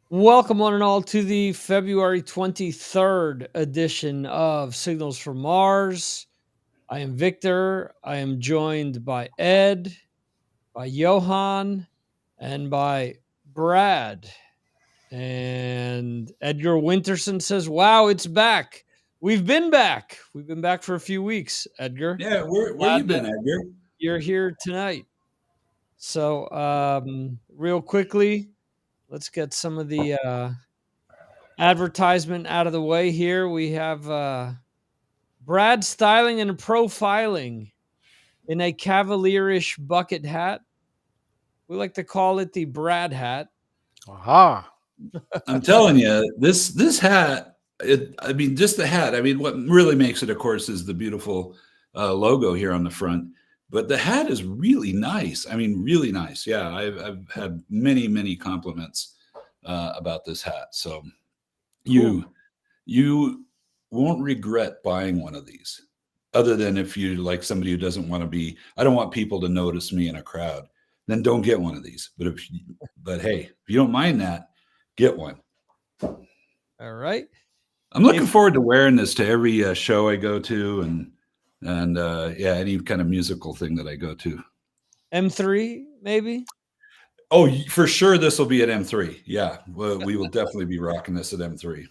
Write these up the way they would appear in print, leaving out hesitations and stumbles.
Welcome, one and all, to the February 23rd edition of Signals from Mars. I am Victor. I am joined by Ed, by Johan, and by Brad. And Edgar Winterson says, "Wow, it's back. We've been back. We've been back for a few weeks, Edgar. Yeah, where you Glad that been, Edgar? you're here tonight." So, real quickly, let's get some of the advertisement out of the way here. We have Brad styling and profiling in a cavalierish bucket hat. We like to call it the Brad hat. Aha. I'm telling you, this hat. I mean, just the hat. I mean, what really makes it, of course, is the beautiful logo here on the front. But the hat is really nice. I mean, really nice. Yeah, I've had many compliments about this hat. So you you won't regret buying one of these. Other than if you like somebody who doesn't want to be, I don't want people to notice me in a crowd. Then don't get one of these. But hey, if you don't mind that, get one. All right. I'm looking forward to wearing this to every show I go to, and yeah, any kind of musical thing that I go to. M3, maybe? Oh, for sure, this will be at M3. Yeah, we will definitely be rocking this at M3.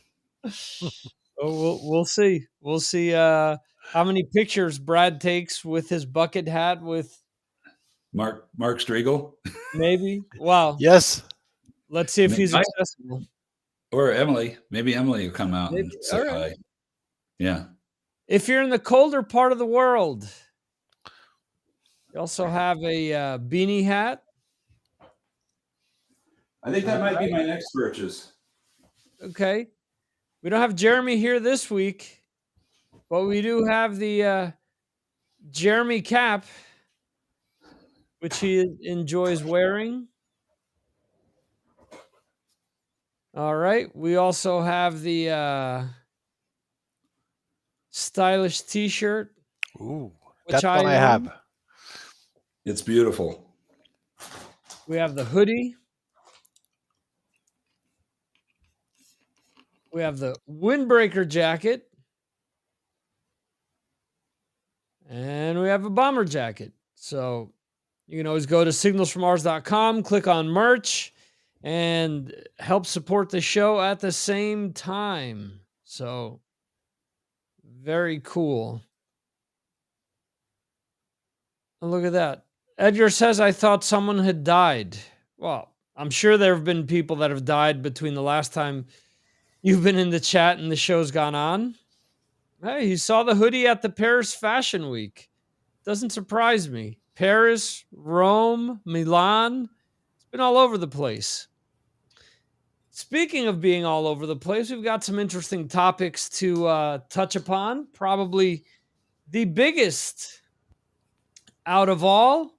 Oh, we'll see. We'll see how many pictures Brad takes with his bucket hat with Mark Striegel. maybe. Wow. Yes. Let's see if he's accessible. Or Emily. Maybe Emily will come out Maybe. and say All right. hi. Yeah. If you're in the colder part of the world, you also have a beanie hat. I think that might be my next purchase. Okay. We don't have Jeremy here this week, but we do have the Jeremy cap, which he enjoys wearing. All right. We also have the stylish T-shirt. Ooh, which that one I own. have. It's beautiful. We have the hoodie. We have the windbreaker jacket. And we have a bomber jacket. So you can always go to signalsfrommars.com, click on merch, and help support the show at the same time. So very cool. And look at that. Edgar says, I thought someone had died. Well, I'm sure there have been people that have died between the last time you've been in the chat and the show's gone on. Hey, he saw the hoodie at the Paris Fashion Week. Doesn't surprise me. Paris, Rome, Milan. It's been all over the place. Speaking of being all over the place, we've got some interesting topics to touch upon. Probably the biggest out of all,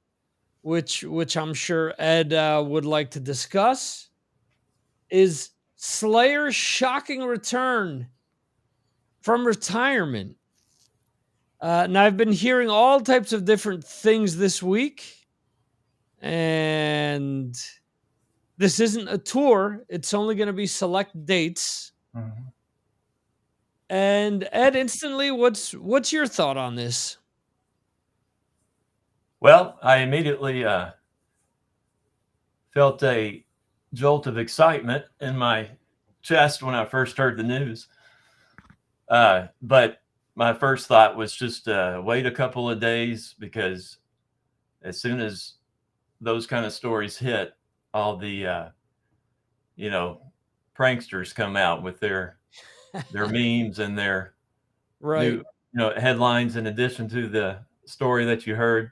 which I'm sure Ed would like to discuss, is Slayer's shocking return from retirement. Now, I've been hearing all types of different things this week, and this isn't a tour. It's only going to be select dates. Mm-hmm. And Ed, instantly, what's your thought on this? Well, I immediately felt a jolt of excitement in my chest when I first heard the news. But my first thought was just wait a couple of days, because as soon as those kind of stories hit, all the pranksters come out with their memes and their right new, headlines in addition to the story that you heard.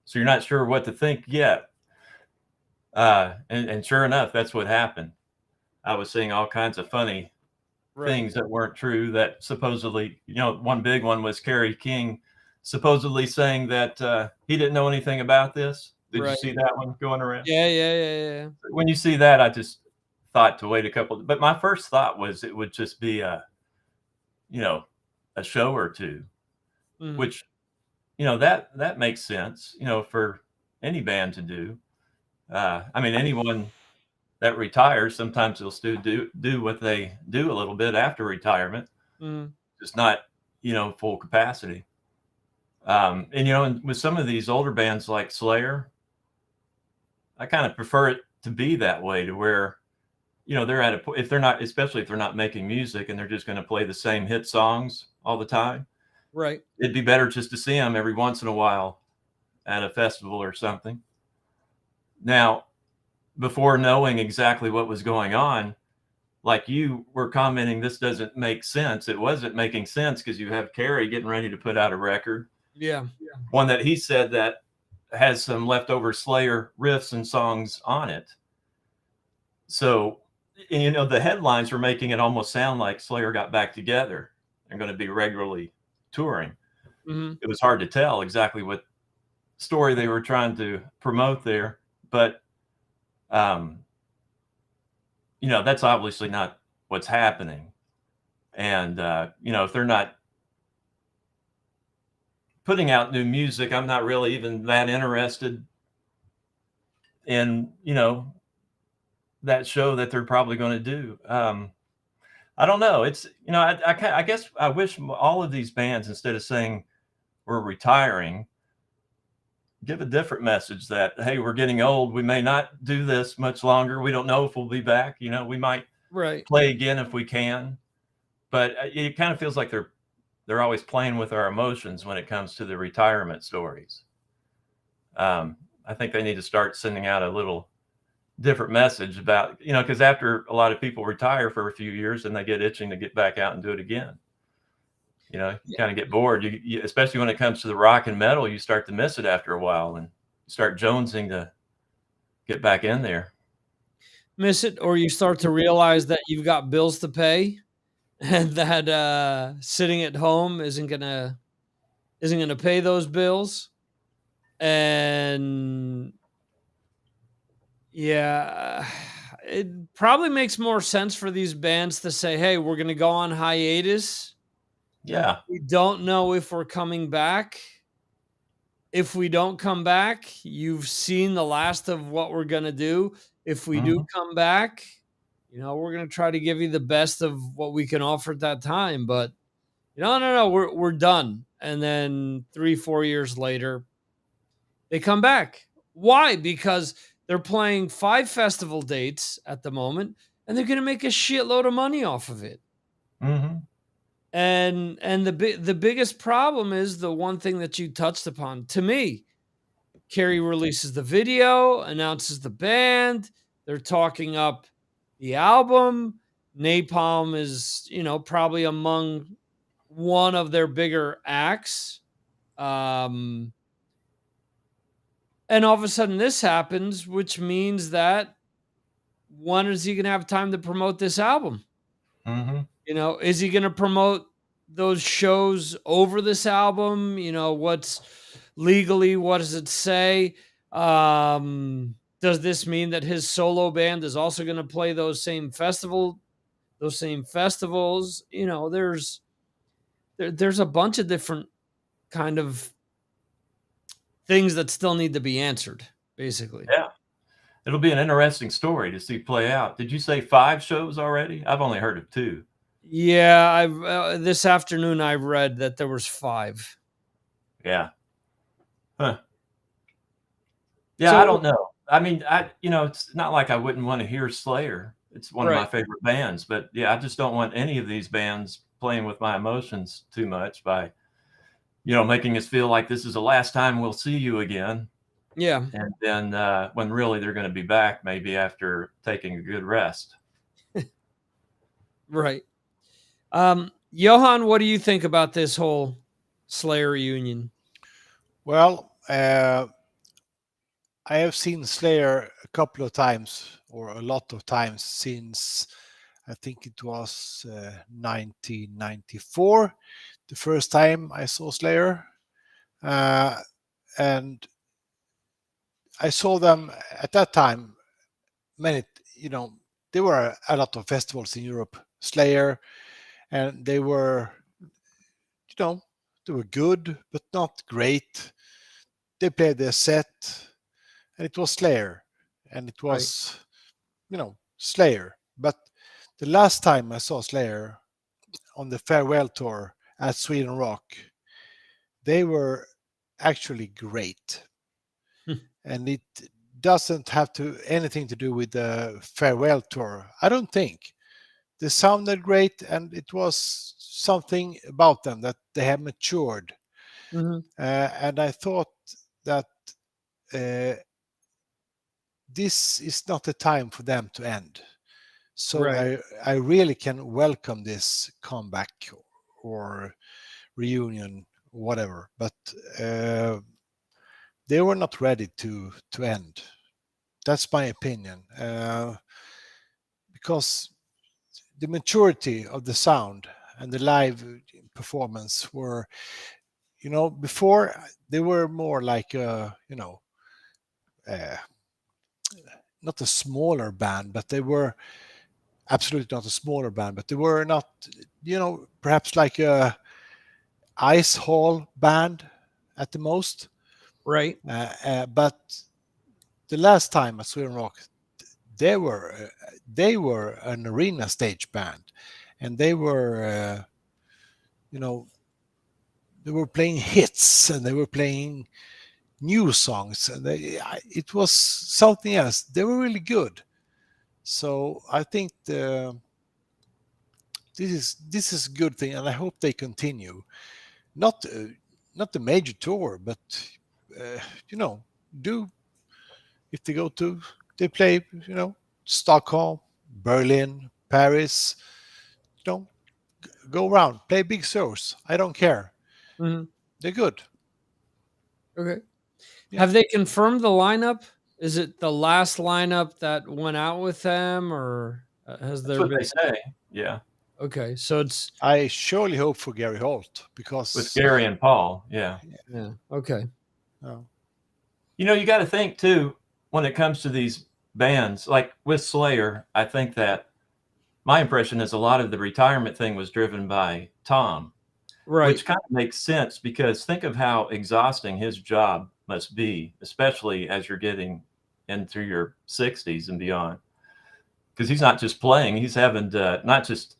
So you're not sure what to think yet. And sure enough, that's what happened. I was seeing all kinds of funny things that weren't true, that supposedly, one big one was Kerry King supposedly saying that he didn't know anything about this. Did you see that one going around? Yeah. When you see that, I just thought to wait a couple. But my first thought was it would just be a show or two, which, that makes sense, for any band to do. I mean, anyone that retire, sometimes they'll still do what they do a little bit after retirement, just not, full capacity. And and with some of these older bands like Slayer, I kind of prefer it to be that way, to where they're at if they're not, especially if they're not making music and they're just going to play the same hit songs all the time. Right. It'd be better just to see them every once in a while at a festival or something. Now, before knowing exactly what was going on, like you were commenting, this doesn't make sense. It wasn't making sense because you have Carrie getting ready to put out a record. Yeah. One that he said that has some leftover Slayer riffs and songs on it. So, the headlines were making it almost sound like Slayer got back together and going to be regularly touring. It was hard to tell exactly what story they were trying to promote there, but that's obviously not what's happening. And if they're not putting out new music, I'm not really even that interested in that show that they're probably going to do. I don't know. It's I guess I wish all of these bands, instead of saying we're retiring, give a different message that, hey, we're getting old. We may not do this much longer. We don't know if we'll be back. We might play again if we can. But it kind of feels like they're always playing with our emotions when it comes to the retirement stories. I think they need to start sending out a little different message about, because after a lot of people retire for a few years and they get itching to get back out and do it again. You kind of get bored. You, especially when it comes to the rock and metal, you start to miss it after a while and start jonesing to get back in there. Miss it, or you start to realize that you've got bills to pay, and that sitting at home isn't gonna pay those bills. And yeah, it probably makes more sense for these bands to say, hey, we're gonna go on hiatus. Yeah. We don't know if we're coming back. If we don't come back, you've seen the last of what we're going to do. If we do come back, we're going to try to give you the best of what we can offer at that time. But no, we're done. And then 3-4 years later, they come back. Why? Because they're playing 5 festival dates at the moment, and they're going to make a shitload of money off of it. And the biggest problem is the one thing that you touched upon. To me, Carrie releases the video, announces the band, they're talking up the album. Napalm is, probably among one of their bigger acts. And all of a sudden this happens, which means that when is he going to have time to promote this album? Is he going to promote those shows over this album? What's legally, what does it say? Does this mean that his solo band is also going to play those same festivals? There's a bunch of different kind of things that still need to be answered, basically. Yeah. It'll be an interesting story to see play out. Did you say 5 shows already? I've only heard of 2. Yeah, I've this afternoon I read that there was 5. Yeah. Huh. Yeah, So, I don't know. I mean, it's not like I wouldn't want to hear Slayer. It's one of my favorite bands, but yeah, I just don't want any of these bands playing with my emotions too much by, making us feel like this is the last time we'll see you again. Yeah. And then when really they're going to be back, maybe after taking a good rest. Right. Johan, what do you think about this whole Slayer reunion? Well, I have seen Slayer a couple of times, or a lot of times, since I think it was 1994, the first time I saw Slayer. And I saw them at that time. There were a lot of festivals in Europe, Slayer, and they were good, but not great. They played their set, and it was Slayer, and it was Slayer. But the last time I saw Slayer on the farewell tour at Sweden Rock, they were actually great. And it doesn't have anything to do with the farewell tour, I don't think. They sounded great, and it was something about them that they have matured. And I thought that this is not the time for them to end. So Right. I really can welcome this comeback or reunion, whatever. But they were not ready to end. That's my opinion. Because the maturity of the sound and the live performance were, before they were more like not a smaller band, but they were absolutely not a smaller band, but they were not, perhaps like a ice hall band at the most. Right. But the last time at Sweden Rock, they were an arena stage band, and they were they were playing hits, and they were playing new songs, and it was something else. They were really good. So I think this is a good thing, and I hope they continue. Not the major tour, but do if they play Stockholm, Berlin, Paris, go around, play big shows. I don't care. They're good. Okay. Yeah. Have they confirmed the lineup? Is it the last lineup that went out with them, or has there That's what been? they say. Yeah. Okay, so it's I surely hope for Gary Holt, because With Gary and Paul. Yeah. yeah. Okay. You got to think too, when it comes to these bands, like with Slayer, I think that my impression is a lot of the retirement thing was driven by Tom, Right. which kind of makes sense, because think of how exhausting his job must be, especially as you're getting into your 60s and beyond. Because he's not just playing, he's having to not just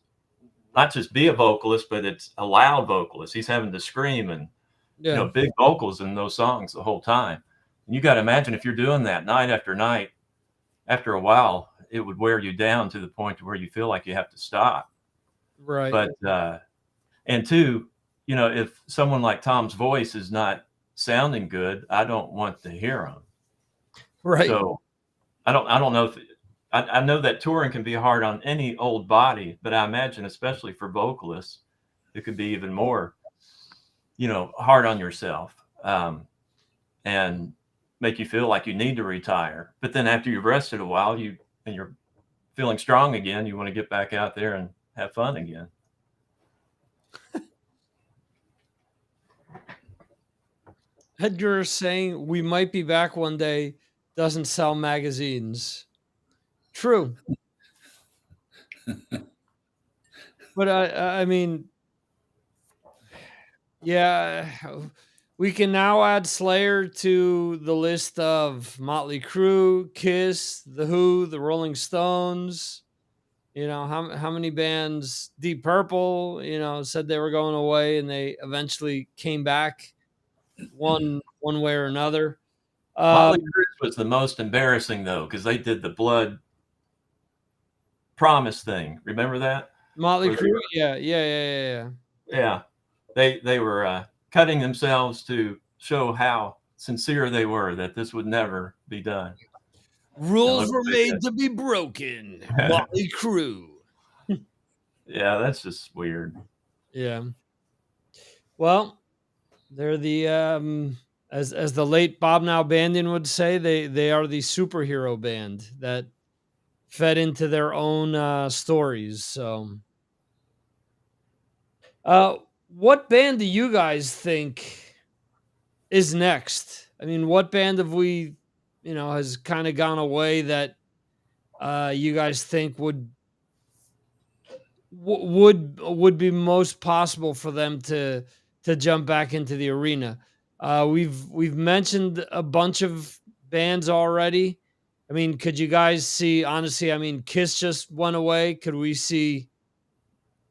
be a vocalist, but it's a loud vocalist. He's having to scream and big vocals in those songs the whole time. And you got to imagine, if you're doing that night after night, after a while, it would wear you down to the point to where you feel like you have to stop. Right. But and two, if someone like Tom's voice is not sounding good, I don't want to hear him. Right. So I don't know if I know that touring can be hard on any old body, but I imagine, especially for vocalists, it could be even more, hard on yourself, and make you feel like you need to retire. But then after you've rested a while, and you're feeling strong again, you want to get back out there and have fun again. Edgar is saying we might be back one day. Doesn't sell magazines. True. But I mean, yeah, we can now add Slayer to the list of Motley Crue, Kiss, The Who, the Rolling Stones. How many bands? Deep Purple, said they were going away, and they eventually came back one way or another. Motley Crue was the most embarrassing, though, because they did the Blood Promise thing. Remember that? Motley Crue? Yeah. Yeah. They were cutting themselves to show how sincere they were, that this would never be done. Rules were made to be broken. Motley Crue. Yeah, that's just weird. Yeah. Well, they're the as the late Bob Now Bandian would say, they are the superhero band that fed into their own stories. So what band do you guys think is next? I mean, what band have we, has kind of gone away that you guys think would be most possible for them to jump back into the arena? We've mentioned a bunch of bands already. I mean, could you guys see, honestly, I mean, Kiss just went away. Could we see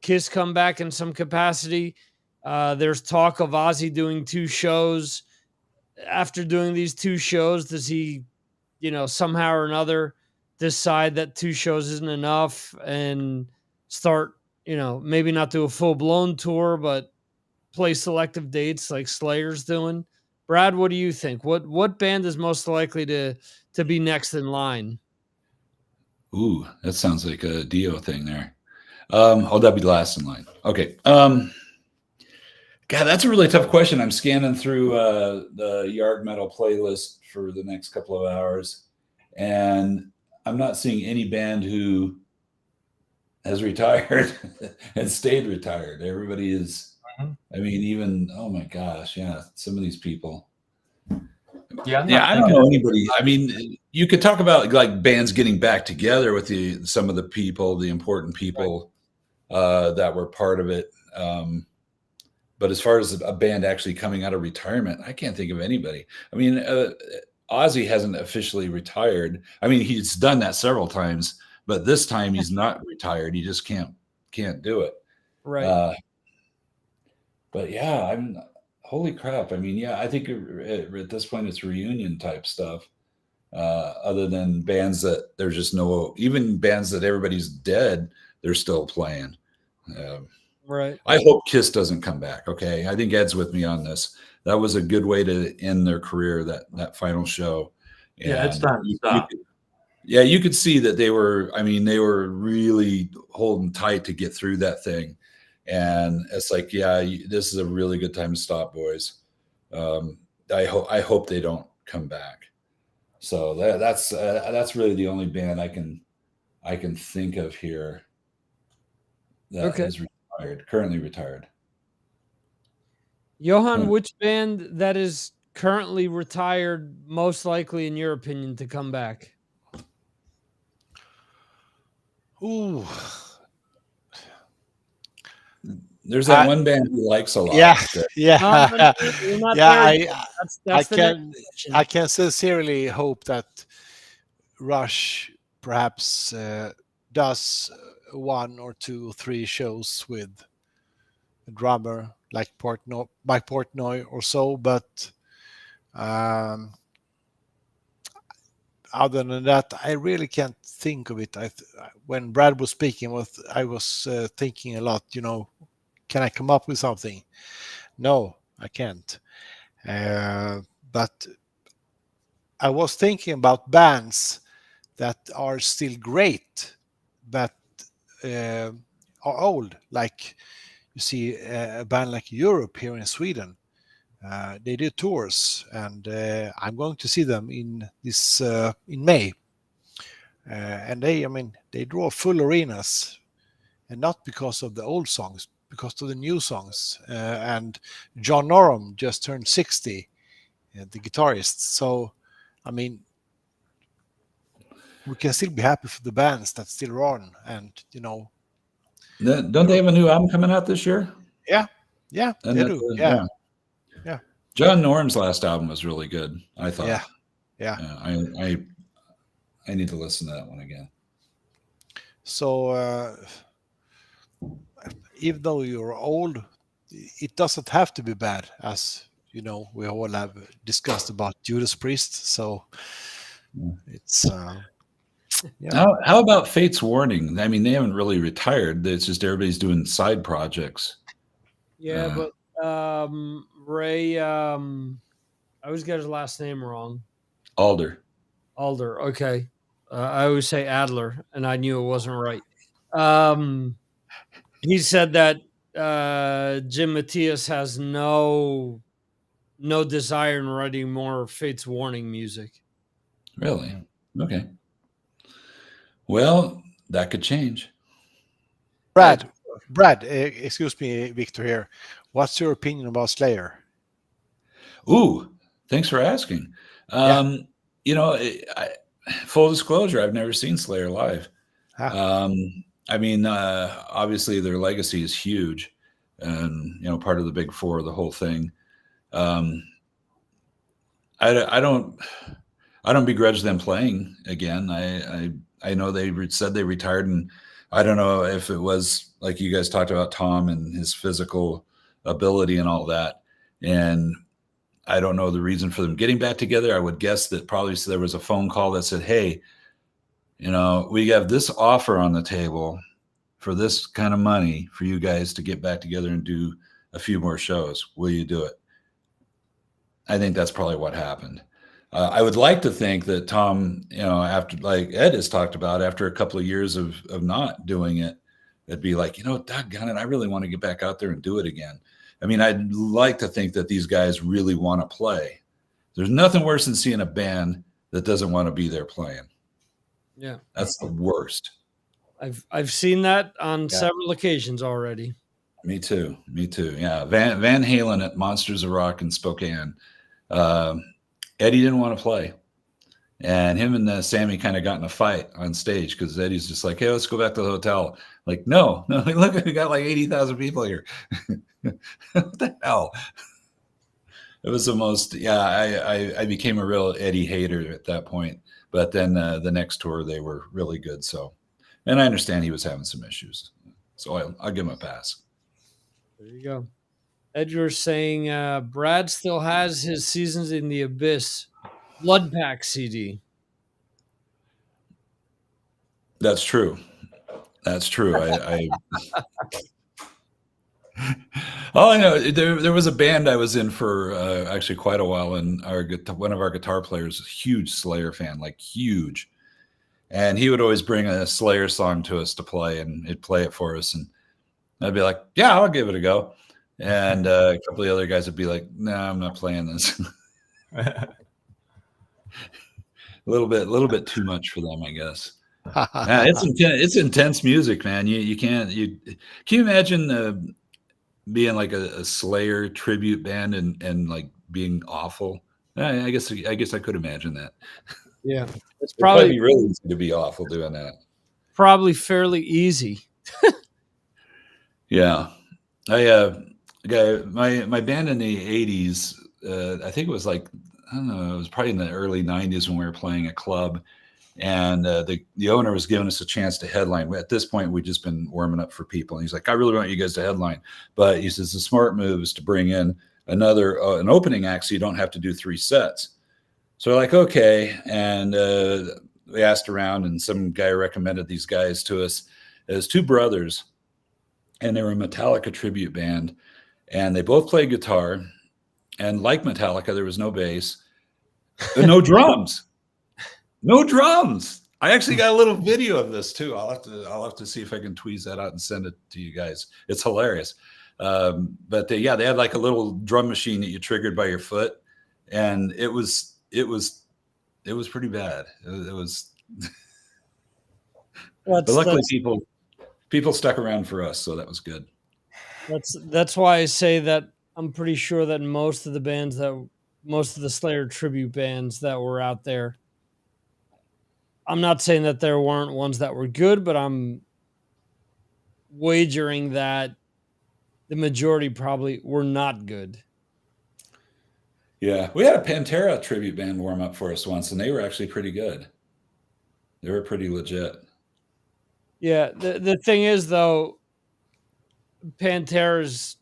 Kiss come back in some capacity? There's talk of Ozzy doing 2 shows. After doing these 2 shows, does he, somehow or another decide that 2 shows isn't enough and start, maybe not do a full-blown tour, but play selective dates like Slayer's doing? Brad, what do you think? What band is most likely to be next in line? Ooh, that sounds like a Dio thing there. That'd be last in line. Okay. God, that's a really tough question. I'm scanning through the Yard Metal playlist for the next couple of hours, and I'm not seeing any band who has retired and stayed retired. Everybody is, I mean, even, oh my gosh, yeah, some of these people. Yeah, I don't know anybody. I mean, you could talk about like bands getting back together with some of the people, the important people that were part of it. But as far as a band actually coming out of retirement, I can't think of anybody. I mean, Ozzy hasn't officially retired. I mean, he's done that several times, but this time he's not retired. He just can't do it. Right. But yeah, holy crap. I mean, yeah, I think at this point it's reunion type stuff. Other than bands that there's just even bands that everybody's dead, they're still playing. Right. I hope Kiss doesn't come back. Okay. I think Ed's with me on this. That was a good way to end their career, that final show. Yeah, it's time to stop. You could see that they were really holding tight to get through that thing. And it's like, yeah, this is a really good time to stop, boys. I hope they don't come back. So that's really the only band I can think of here that is currently retired. Johan, which band that is currently retired most likely, in your opinion, to come back? Ooh. There's that one band he likes a lot. Yeah. I can sincerely hope that Rush perhaps does 1 or 2 or 3 shows with a drummer like Mike Portnoy or so, but other than that, I really can't think of it. When Brad was speaking, I was thinking a lot. Can I come up with something? No, I can't. But I was thinking about bands that are still great, but are old. Like you see a band like Europe here in Sweden. They do tours, and I'm going to see them in May. And they draw full arenas, and not because of the old songs, because of the new songs. And John Norum just turned 60, the guitarist. So, we can still be happy for the bands that still run, and Don't they have a new album coming out this year? Yeah, they do. Yeah. John Norm's last album was really good, I thought. Yeah. I need to listen to that one again. So even though you're old, it doesn't have to be bad, as we all have discussed about Judas Priest. So it's How about Fate's Warning? I mean, they haven't really retired. It's just everybody's doing side projects. Yeah, but Ray, I always get his last name wrong. Alder. Okay. I always say Adler, and I knew it wasn't right. He said that Jim Matthias has no desire in writing more Fate's Warning music. Really? Okay. Well, that could change. Brad, excuse me, Victor here. What's your opinion about Slayer? Ooh, thanks for asking. Full disclosure, I've never seen Slayer live. Obviously their legacy is huge, and part of the Big Four, the whole thing. I I don't begrudge them playing again. I know they said they retired, and I don't know if it was like you guys talked about Tom and his physical ability and all that. And I don't know the reason for them getting back together. I would guess that probably there was a phone call that said, "Hey, we have this offer on the table for this kind of money for you guys to get back together and do a few more shows. Will you do it?" I think that's probably what happened. I would like to think that Tom, after, like Ed has talked about, after a couple of years of not doing it, it'd be like, doggone it, I really want to get back out there and do it again. I mean, I'd like to think that these guys really want to play. There's nothing worse than seeing a band that doesn't want to be there playing. Yeah. That's the worst. I've seen that on several occasions already. Me too. Yeah. Van Halen at Monsters of Rock in Spokane. Eddie didn't want to play. And him and Sammy kind of got in a fight on stage because Eddie's just like, "Hey, let's go back to the hotel." Like, no, look, we got like 80,000 people here. What the hell? It was the most, I became a real Eddie hater at that point. But then the next tour, they were really good. So, and I understand he was having some issues. So I'll give him a pass. There you go. Edgar's saying Brad still has his Seasons in the Abyss Blood Pack CD. That's true. I all I know, there was a band I was in for actually quite a while, and one of our guitar players, a huge Slayer fan, like huge, and he would always bring a Slayer song to us to play, and he'd play it for us, and I'd be like, "Yeah, I'll give it a go," and a couple of other guys would be like, "No, I'm not playing this." A little bit too much for them, I guess. Yeah, it's intense music, man. Can you imagine being like a Slayer tribute band and like being awful? I guess I could imagine that. Yeah, it's It'd probably probably be really easy to be awful doing that. Probably fairly easy. Yeah, my band in the 80s. I think it was like, I don't know. It was probably in the early 90s when we were playing a club. And the owner was giving us a chance to headline. At this point, we'd just been warming up for people. And he's like, "I really want you guys to headline." But he says the smart move is to bring in an opening act so you don't have to do 3 sets. So we're like, okay. And we asked around, and some guy recommended these guys to us as 2 brothers. And they were a Metallica tribute band. And they both played guitar. And like Metallica, there was no bass and no drums. No drums. I actually got a little video of this too. I'll have to see if I can tweeze that out and send it to you guys. It's hilarious. But they had like a little drum machine that you triggered by your foot, and it was pretty bad. It was. But luckily, people stuck around for us, so that was good. That's why I say that I'm pretty sure that most of the Slayer tribute bands that were out there, I'm not saying that there weren't ones that were good, but I'm wagering that the majority probably were not good. Yeah, we had a Pantera tribute band warm up for us once, and they were actually pretty good. They were pretty legit. Yeah, the thing is, though, Pantera's,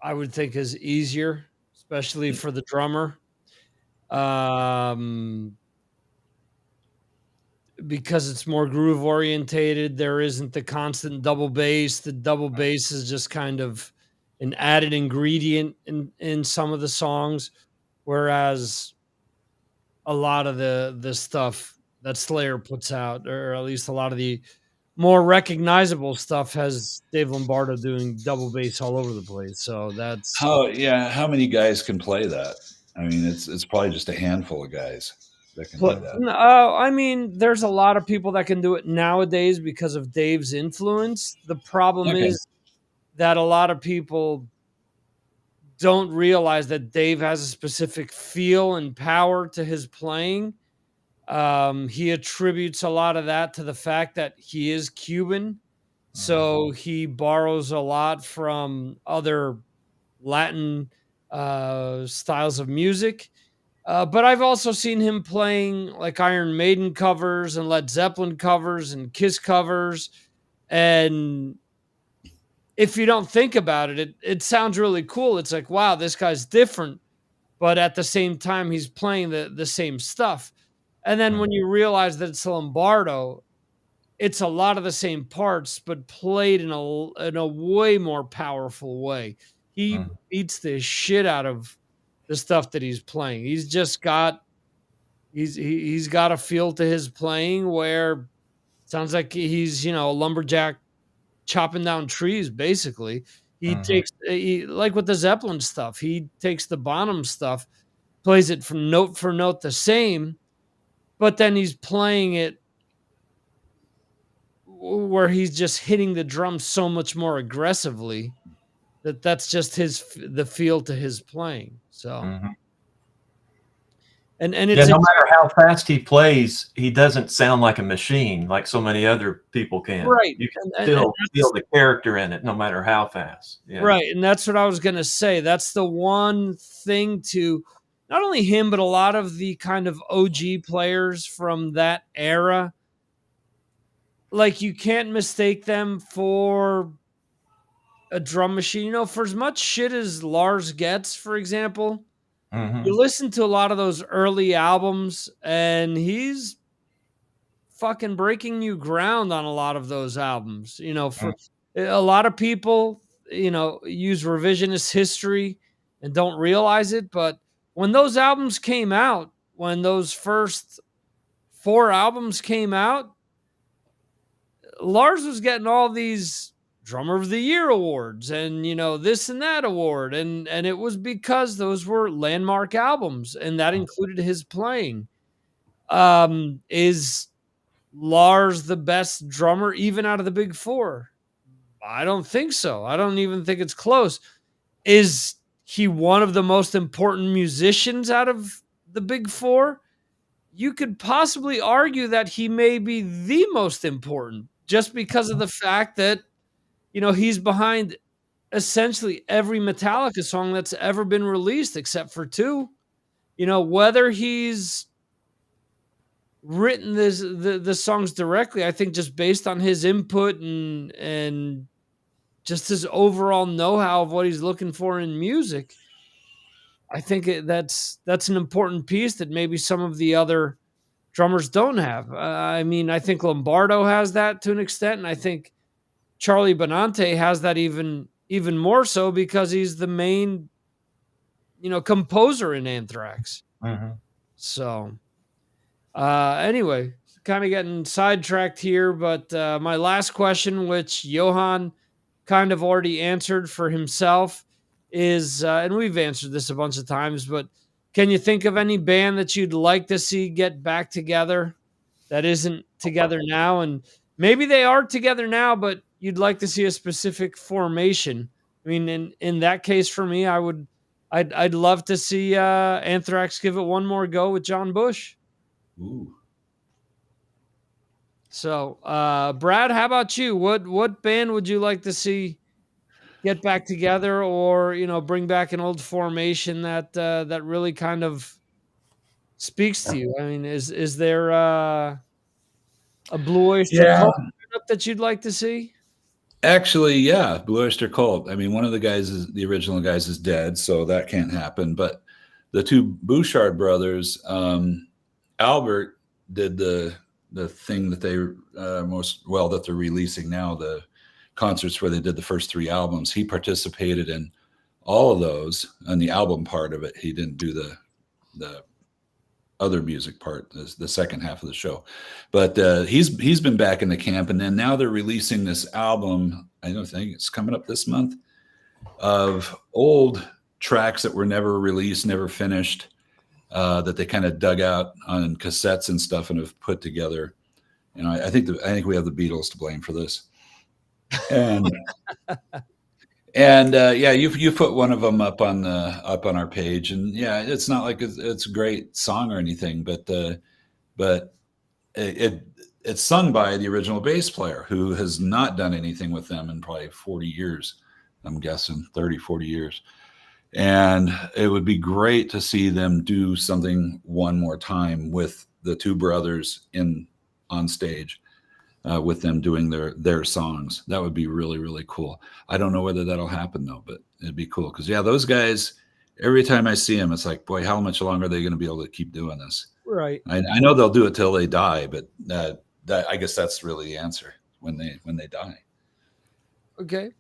I would think, is easier, especially for the drummer. Because it's more groove orientated. There isn't the constant double bass. The double bass is just kind of an added ingredient in some of the songs, whereas a lot of the stuff that Slayer puts out, or at least a lot of the more recognizable stuff, has Dave Lombardo doing double bass all over the place. So that's how many guys can play that? I mean, it's probably just a handful of guys that can do that. I mean, there's a lot of people that can do it nowadays because of Dave's influence. The problem is that a lot of people don't realize that Dave has a specific feel and power to his playing. He attributes a lot of that to the fact that he is Cuban. So he borrows a lot from other Latin styles of music. But I've also seen him playing like Iron Maiden covers and Led Zeppelin covers and Kiss covers. And if you don't think about it, it sounds really cool. It's like, wow, this guy's different. But at the same time, he's playing the same stuff. And then when you realize that it's Lombardo, it's a lot of the same parts, but played in a way more powerful way. He beats the shit out of the stuff that he's playing. He's got a feel to his playing where sounds like he's, a lumberjack chopping down trees basically. He takes like with the Zeppelin stuff, he takes the Bonham stuff, plays it from note for note the same, but then he's playing it where he's just hitting the drums so much more aggressively that's just the feel to his playing. So and it's no matter how fast he plays, he doesn't sound like a machine like so many other people can. Right. You can still feel the character in it no matter how fast. Yeah. Right. And that's what I was going to say. That's the one thing to not only him, but a lot of the kind of OG players from that era. Like, you can't mistake them for a drum machine. For as much shit as Lars gets, for example, you listen to a lot of those early albums and he's fucking breaking new ground on a lot of those albums. For a lot of people, use revisionist history and don't realize it. But when those albums came out, when those first 4 albums came out, Lars was getting all these Drummer of the Year awards and, this and that award. And it was because those were landmark albums and that included his playing. Is Lars the best drummer even out of the big 4? I don't think so. I don't even think it's close. Is he one of the most important musicians out of the big 4? You could possibly argue that he may be the most important just because of the fact that, he's behind essentially every Metallica song that's ever been released except for 2. Whether he's written the songs directly, I think just based on his input and just his overall know-how of what he's looking for in music, I think that's an important piece that maybe some of the other drummers don't have. I think Lombardo has that to an extent, and I think Charlie Benante has that even more so because he's the main, composer in Anthrax. So, anyway, kind of getting sidetracked here, but my last question, which Johan kind of already answered for himself, is, and we've answered this a bunch of times, but can you think of any band that you'd like to see get back together that isn't together now? And maybe they are together now, but you'd like to see a specific formation. In that case, for me, I'd love to see Anthrax give it one more go with John Bush. Ooh. So, Brad, how about you? What band would you like to see get back together, or bring back an old formation that really kind of speaks to you? Is there a Blue Oyster Cult that you'd like to see? Actually, yeah, Blue Oyster Cult. One of the original guys is dead, so that can't happen. But the 2 Bouchard brothers, Albert did the thing that they that they're releasing now, the concerts where they did the first 3 albums. He participated in all of those on the album part of it. He didn't do the other music part, the second half of the show. But he's been back in the camp, and then now they're releasing this album. I don't think it's coming up this month, of old tracks that were never released, never finished, that they kind of dug out on cassettes and stuff and have put together. I think we have the Beatles to blame for this. And yeah, you put one of them up on our page, and yeah, it's not like it's a great song or anything, but it's sung by the original bass player who has not done anything with them in probably 40 years. I'm guessing 30, 40 years. And it would be great to see them do something one more time with the two brothers on stage, with them doing their songs. That would be really, really cool. I don't know whether that'll happen though, but it'd be cool because those guys. Every time I see them, it's like, boy, how much longer are they going to be able to keep doing this? Right. I know they'll do it till they die, but that I guess that's really the answer when they die. Okay.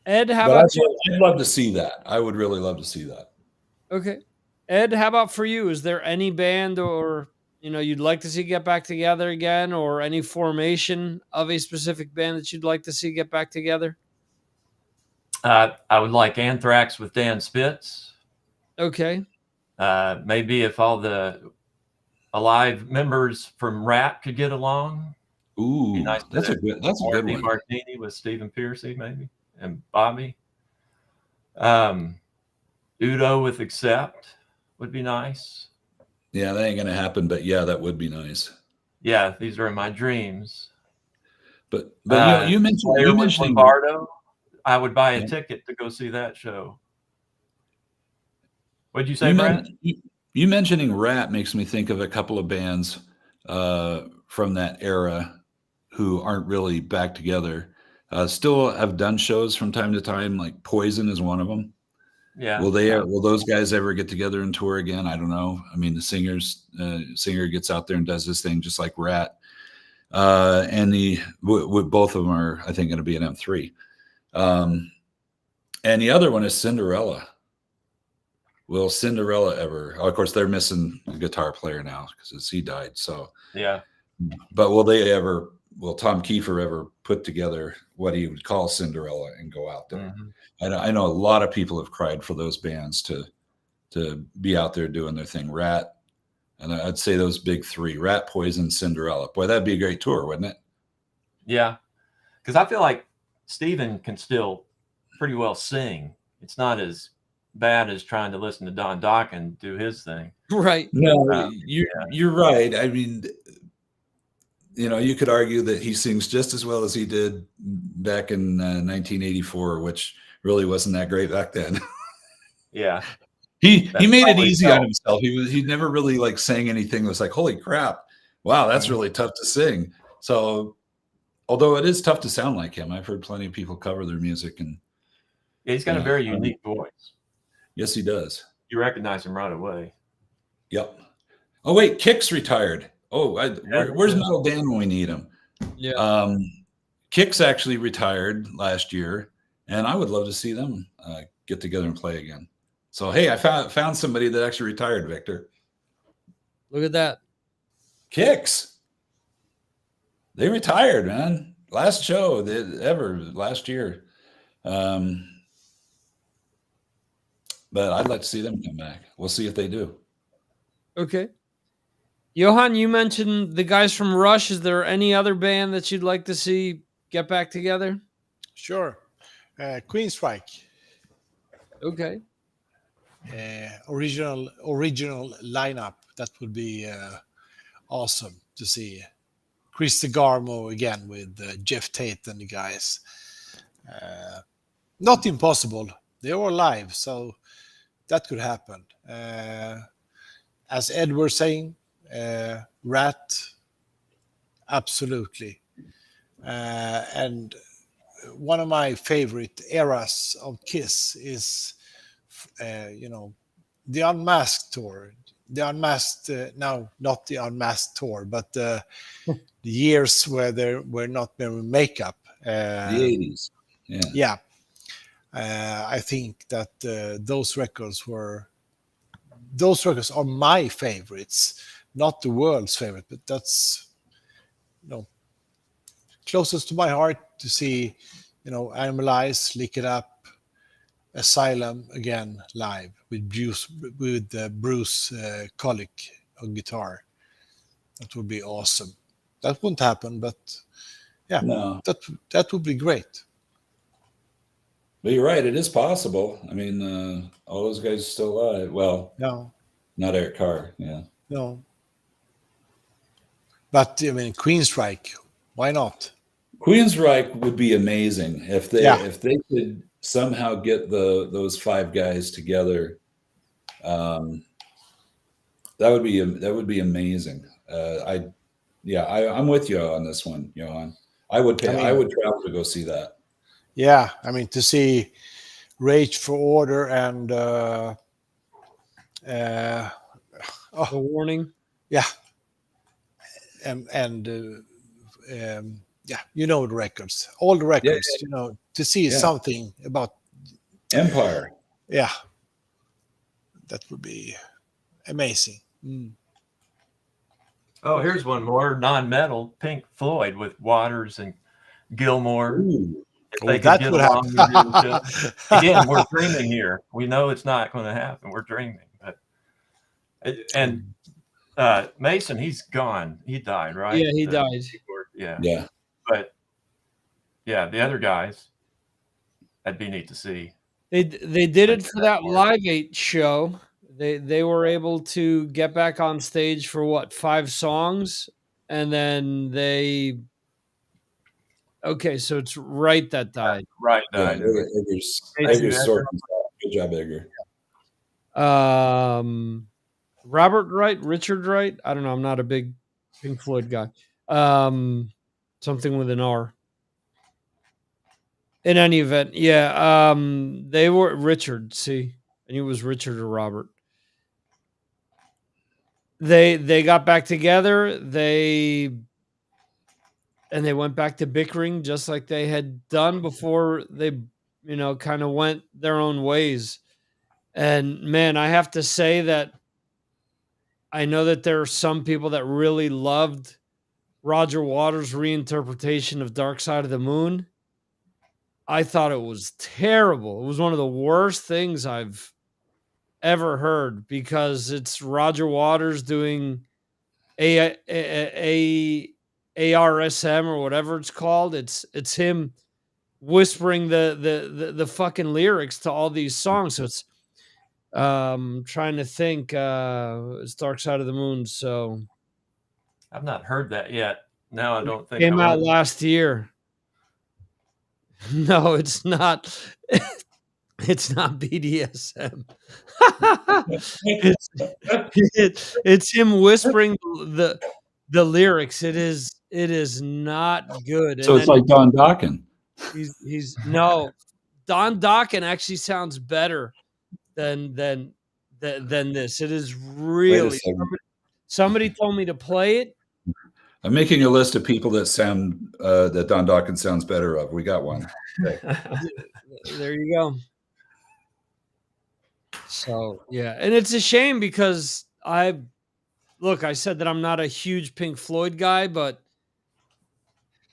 Ed, how But about you? I'd love to see that. I would really love to see that. Okay. Ed, how about for you? Is there any band or you'd like to see get back together again, or any formation of a specific band that you'd like to see get back together? I would like Anthrax with Dan Spitz. Okay. Maybe if all the alive members from Rat could get along. Ooh, nice that's a good one. Martini with Stephen Pearcy, maybe, and Bobby. Udo with Accept would be nice. Yeah, that ain't gonna happen, but yeah, that would be nice. Yeah, these are in my dreams. But you mentioned Lombardo. I would buy a ticket to go see that show. What'd you say, Brett? You mentioning Rat makes me think of a couple of bands from that era who aren't really back together. Still have done shows from time to time, like Poison is one of them. Yeah. Will those guys ever get together and tour again? I don't know. I mean, the singer gets out there and does this thing just like Rat. And both of them are, I think, going to be an M3. And the other one is Cinderella. Will Cinderella ever? Of course, they're missing a guitar player now because he died. So yeah. But will Tom Kiefer ever put together what he would call Cinderella and go out there? Mm-hmm. I know a lot of people have cried for those bands to be out there doing their thing. Rat, and I'd say those big three: Rat, Poison, Cinderella. Boy, that'd be a great tour, wouldn't it? Yeah, because I feel like Steven can still pretty well sing. It's not as bad as trying to listen to Don Dokken do his thing. Right. No, you're right. I mean, you could argue that he sings just as well as he did back in 1984, which really wasn't that great back then. Yeah. He made it easy on himself. He never really sang anything that was like, holy crap, wow, that's really tough to sing. So although it is tough to sound like him, I've heard plenty of people cover their music, and he's got a very unique voice. Yes, he does. You recognize him right away. Yep. Oh wait, Kick's retired. Oh, where's Metal Dan when we need him? Yeah. Kick's actually retired last year, and I would love to see them get together and play again. So hey, I found somebody that actually retired, Victor. Look at that. Kicks. They retired, man. Last show ever last year. But I'd like to see them come back. We'll see if they do. Okay. Johan, you mentioned the guys from Rush. Is there any other band that you'd like to see get back together? Sure. Queenstrike. Okay. Original lineup. That would be awesome to see. Chris DeGarmo again with Jeff Tate and the guys. Not impossible. They were live, so that could happen. As Ed was saying, Rat, absolutely. And one of my favorite eras of Kiss is, the Unmasked tour. The Unmasked, now not the Unmasked tour, but the years where there were not wearing makeup. The 80s. Yeah. I think that those records are my favorites, not the world's favorite, but that's closest to my heart to see, Animalize, Lick It Up, Asylum again live with Bruce Kulick on guitar. That would be awesome. That wouldn't happen, but yeah, no, that would be great. But you're right, it is possible. I mean, all those guys are still alive. Well, no, not Eric Carr. Yeah, no. But I mean, Queenstrike, why not? Queensryche would be amazing if they Yeah. could somehow get those 5 guys together. That would be amazing. I'm with you on this one, Johan. I would travel to go see that. Yeah, I mean, to see Rage for Order and The Warning. yeah, and yeah, you know the records, all the records. Yeah. You know, to see something about Empire. Yeah, that would be amazing. Oh, here's one more non-metal: Pink Floyd with Waters and Gilmore. Ooh. If they could that get would along happen. to do it. Again, we're dreaming here. We know it's not going to happen. We're dreaming. And Mason, he's gone. He died, right? Yeah, he died. Yeah. But yeah, the other guys, that'd be neat to see. They did it for that Live 8 show. They were able to get back on stage for what, 5 songs, and then okay, so it's Wright that died. Right, Yeah, died. Edgar's sorting out. Good job, Edgar. Robert Wright, Richard Wright. I don't know. I'm not a big Pink Floyd guy. Something with an R. In any event, yeah. They were Richard. See, I knew it was Richard or Robert. They got back together. They went back to bickering just like they had done before they, kind of went their own ways. And man, I have to say that I know that there are some people that really loved Roger Waters' reinterpretation of Dark Side of the Moon. I thought it was terrible. It was one of the worst things I've ever heard because it's Roger Waters doing ARSM or whatever it's called. It's him whispering the fucking lyrics to all these songs. So it's trying to think it's Dark Side of the Moon. So I've not heard that yet. No, I don't think came I out would. last year. No, it's not. It's not BDSM. it's him whispering the lyrics. It is not good. So it's like Don Dokken. He's no, Don Dokken actually sounds better than this. It is really somebody told me to play it. I'm making a list of people that sound that Don Dokken sounds better of. We got one. Okay. There you go. So yeah, and it's a shame because I said that I'm not a huge Pink Floyd guy, but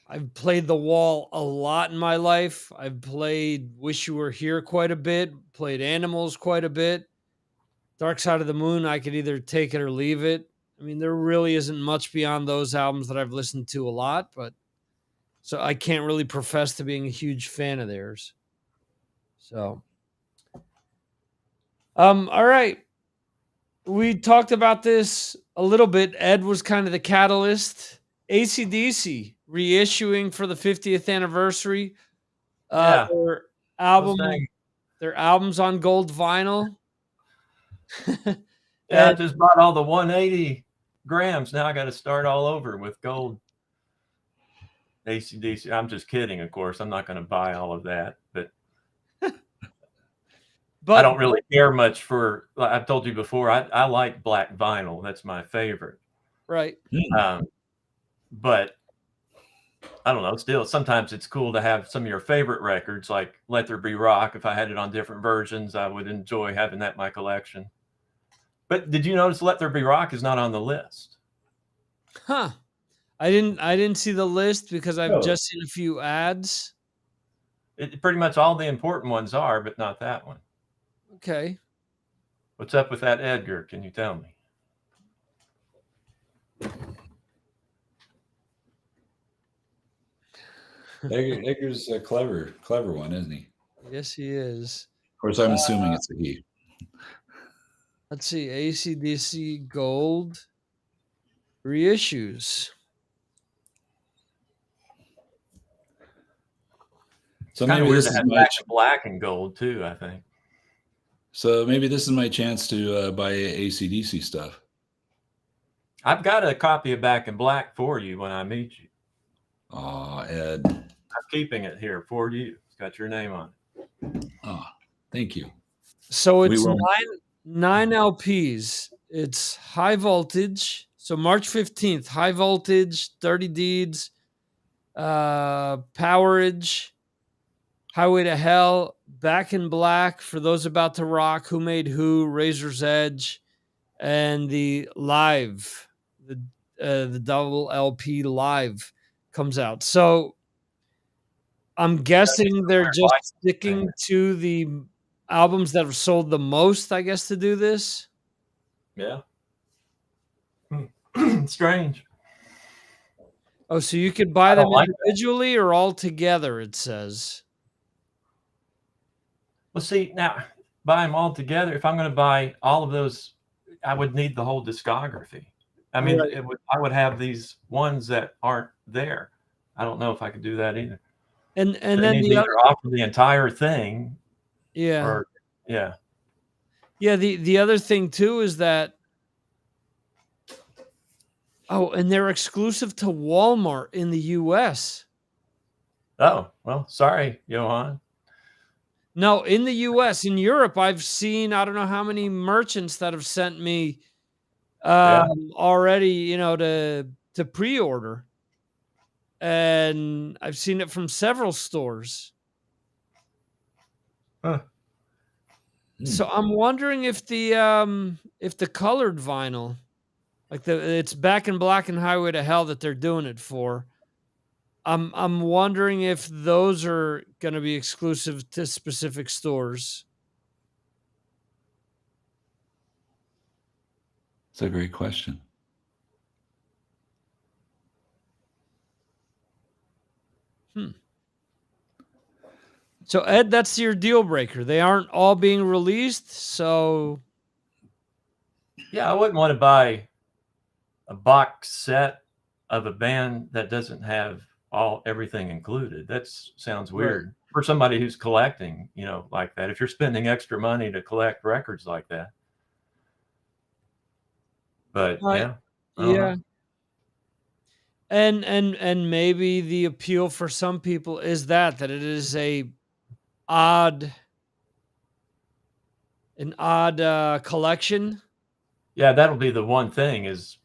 I've played The Wall a lot in my life. I've played Wish You Were Here quite a bit, played Animals quite a bit. Dark Side of the Moon, I could either take it or leave it. I mean, there really isn't much beyond those albums that I've listened to a lot, but so I can't really profess to being a huge fan of theirs. So, all right. We talked about this a little bit. Ed was kind of the catalyst. AC/DC reissuing for the 50th anniversary. Yeah. Their albums on gold vinyl. Yeah, I just bought all the 180 grams. Now I got to start all over with gold. AC/DC. I'm just kidding, of course. I'm not going to buy all of that, but I don't really care much for. I've told you before. I like black vinyl. That's my favorite. Right. But I don't know. Still, sometimes it's cool to have some of your favorite records, like "Let There Be Rock." If I had it on different versions, I would enjoy having that in my collection. But did you notice "Let There Be Rock" is not on the list? Huh. I didn't see the list because I've just seen a few ads. Pretty much all the important ones are, but not that one. Okay. What's up with that, Edgar? Can you tell me? Edgar's a clever one, isn't he? Yes, he is. Of course, I'm assuming it's a he. Let's see. AC/DC Gold reissues. So Kind of maybe weird this to is have my Back in Black and gold too, I think. so maybe this is my chance to buy AC/DC stuff. I've got a copy of Back in Black for you when I meet you. Oh, Ed. I'm keeping it here for you. It's got your name on it. Oh, thank you. So We it's will. nine LPs. It's High Voltage. So March 15th, High Voltage, 30 Deeds, Powerage, Highway to Hell, Back in Black, For Those About to Rock, Who Made Who, Razor's Edge, and the Live, the double LP Live comes out. So I'm guessing they're just sticking to the albums that have sold the most, I guess, to do this. Yeah. Strange. Oh, so you could buy them like individually or all together, it says. Well, see, now buy them all together. If I'm going to buy all of those, I would need the whole discography. I mean, Right. I would have these ones that aren't there. I don't know if I could do that either. And They then need to the either other, offer the entire thing, yeah. or yeah. Yeah, the other thing too is that and they're exclusive to Walmart in the US. Oh, well, sorry, Johan. No, in the US. In Europe, I've seen I don't know how many merchants that have sent me already, to pre-order. And I've seen it from several stores. Huh. So I'm wondering if the colored vinyl, like it's Back in Black and Highway to Hell that they're doing it for. I'm wondering if those are going to be exclusive to specific stores. It's a great question. So Ed, that's your deal breaker. They aren't all being released, so Yeah, I wouldn't want to buy a box set of a band that doesn't have everything included. That sounds weird for somebody who's collecting, like that. If you're spending extra money to collect records like that. But yeah. Yeah. And maybe the appeal for some people is that it is an odd collection. Yeah, that'll be the one thing is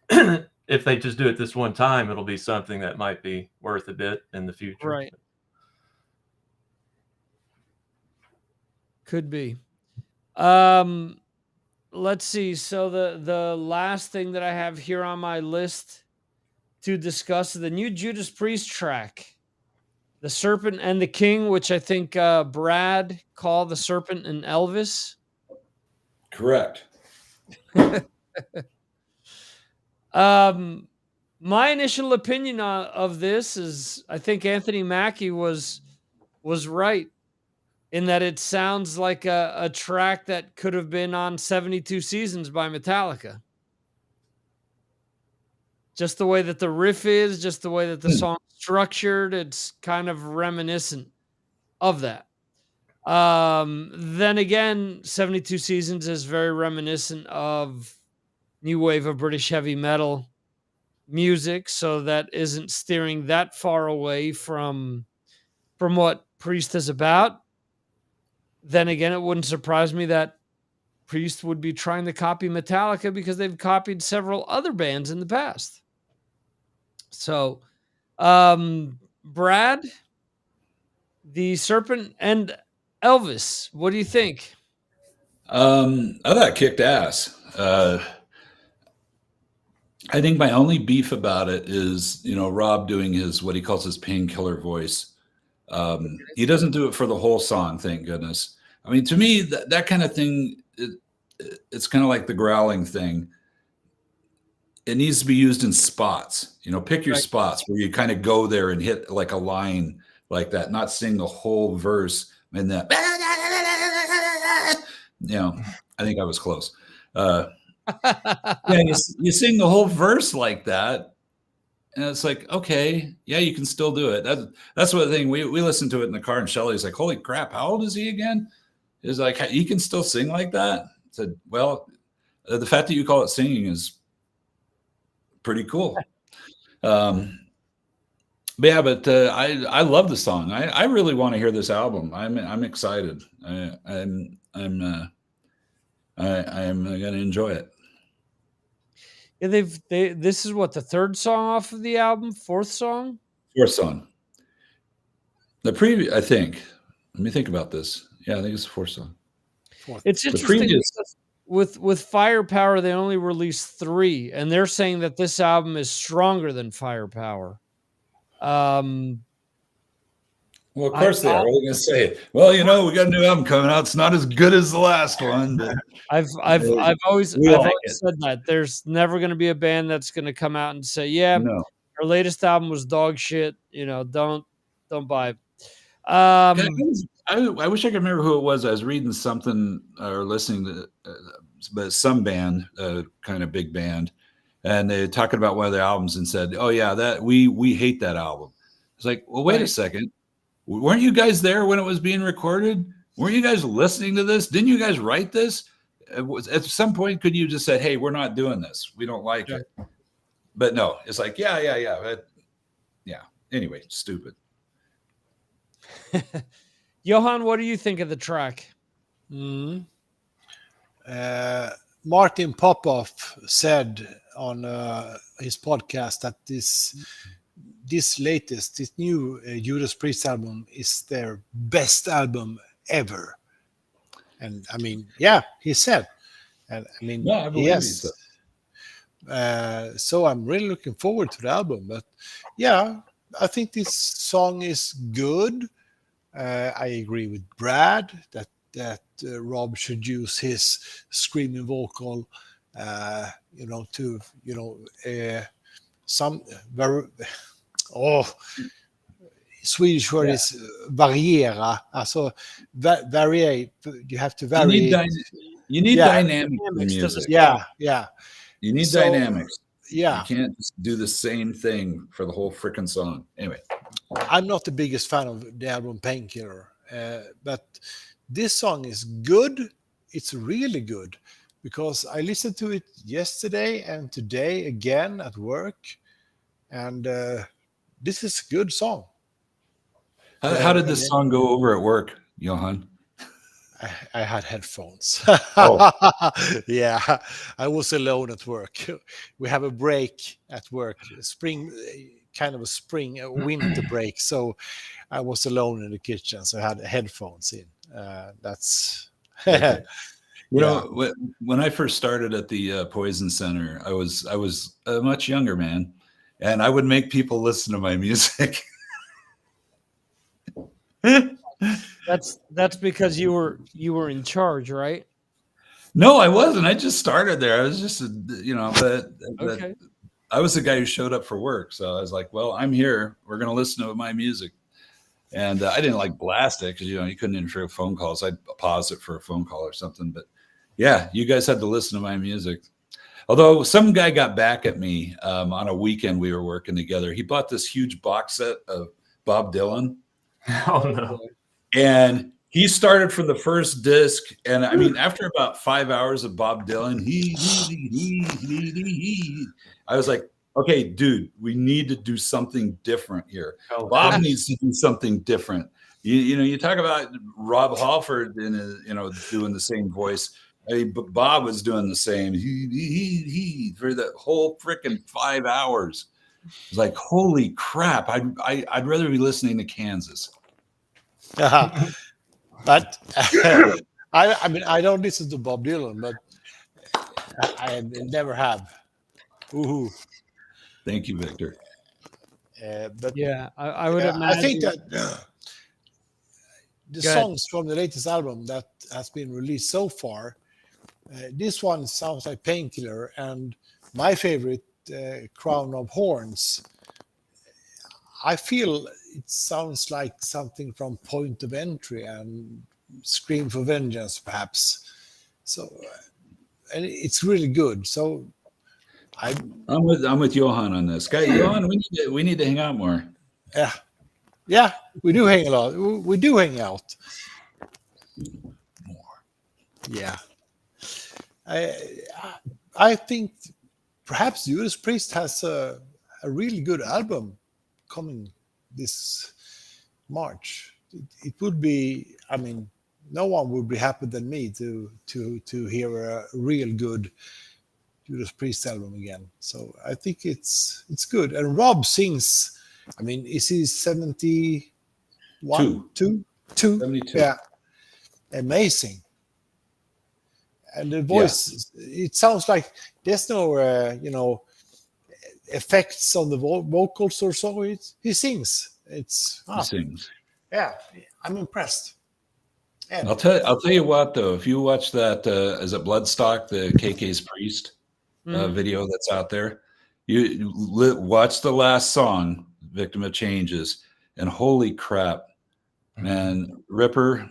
if they just do it this one time, it'll be something that might be worth a bit in the future. Right. Could be. Let's see. So the last thing that I have here on my list to discuss is the new Judas Priest track, The Serpent and the King, which I think Brad called The Serpent and Elvis. Correct. My initial opinion of this is I think Anthony Mackie was right in that it sounds like a track that could have been on 72 Seasons by Metallica. Just the way that the riff is, just the way that the song's structured, it's kind of reminiscent of that. Then again, 72 Seasons is very reminiscent of new wave of British heavy metal music, so that isn't steering that far away from what Priest is about. Then again, it wouldn't surprise me that Priest would be trying to copy Metallica because they've copied several other bands in the past. So, Brad, The Serpent and Elvis, what do you think? I thought it kicked ass. I think my only beef about it is, Rob doing what he calls his painkiller voice. He doesn't do it for the whole song, thank goodness. I mean, to me, that kind of thing, it's kind of like the growling thing. It needs to be used in spots. Pick your spots where you kind of go there and hit like a line like that, not sing the whole verse and that. I think I was close. You sing the whole verse like that, And it's like, okay, yeah, you can still do it. That's what the thing. We listened to it in the car, and Shelly's like, holy crap, how old is he again? Is like, he can still sing like that. I said, well, the fact that you call it singing is pretty cool. But yeah, but I love the song. I really want to hear this album. I'm excited. I'm going to enjoy it. Yeah, this is what, the third song off of the album, fourth song? Fourth song. The previous, I think. Let me think about this. Yeah, I think it's the fourth song. It's interesting because with Firepower, they only released 3, and they're saying that this album is stronger than Firepower. Well, of course they are. What are they going to say? Well, we got a new album coming out. It's not as good as the last one. But I've always said that there's never going to be a band that's going to come out and say, "Yeah, no, our latest album was dog shit." Don't buy. I wish I could remember who it was. I was reading something or listening to, but some band, kind of big band, and they talking about one of their albums and said, "Oh yeah, that we hate that album." It's like, well, wait a second. Weren't you guys there when it was being recorded? Weren't you guys listening to this? Didn't you guys write this? At some point, could you just say, hey, we're not doing this. We don't like it. But no, it's like, yeah. Anyway, stupid. Johan, what do you think of the track? Martin Popoff said on his podcast that this new Judas Priest album is their best album ever. And I mean, yeah, he said. And I mean, no, I believe yes. He said. So I'm really looking forward to the album. But yeah, I think this song is good. I agree with Brad that Rob should use his screaming vocal, some very Swedish word is variera. Also, vary. You have to vary. You need dynamics in music. Yeah. You need dynamics. Yeah. You can't just do the same thing for the whole freaking song. Anyway. I'm not the biggest fan of the album Painkiller, but this song is good. It's really good because I listened to it yesterday and today again at work, and this is a good song. How did this song go over at work, Johan? I had headphones. Oh. Yeah, I was alone at work. We have a break at work, winter break. So I was alone in the kitchen, so I had headphones in. That's okay. When I first started at the Poison Center, I was a much younger man, and I would make people listen to my music. That's because you were in charge, right? No, I wasn't. I just started there. I was just, but okay. I was the guy who showed up for work. So I was like, well, I'm here. We're going to listen to my music. And I didn't blast it because, you couldn't interfere with phone calls. I'd pause it for a phone call or something. But yeah, you guys had to listen to my music. Although some guy got back at me on a weekend we were working together. He bought this huge box set of Bob Dylan. Oh, no. And he started from the first disc. And I mean, after about 5 hours of Bob Dylan, I was like, okay, dude, we need to do something different here. Bob needs to do something different. You talk about Rob Halford doing the same voice. I mean, but Bob was doing the same. He for the whole freaking 5 hours. It's like, holy crap! I'd rather be listening to Kansas. But I mean, I don't listen to Bob Dylan, but I never have. Ooh. Thank you, Victor. But yeah, I would imagine. I think that the songs from the latest album that has been released so far, this one sounds like Painkiller, and my favorite, Crown of Horns. I feel it sounds like something from Point of Entry and Scream for Vengeance, perhaps. So, and it's really good. So, I'm with Johan on this. Guy, Johan, we need to hang out more. Yeah, we do hang a lot. We do hang out more. Yeah, I think perhaps Judas Priest has a really good album coming this March. It would be. I mean, no one would be happier than me to hear a real good Judas Priest album again. So I think it's good. And Rob sings. I mean, is he 71? Two? 72. Yeah. Amazing. And the voice, it sounds like there's no, effects on the vocals or so. He sings. He sings. Yeah, I'm impressed. And I'll tell you what though. If you watch that, is it Bloodstock, the KK's Priest video that's out there? You watch the last song, "Victim of Changes," and holy crap, man, Ripper,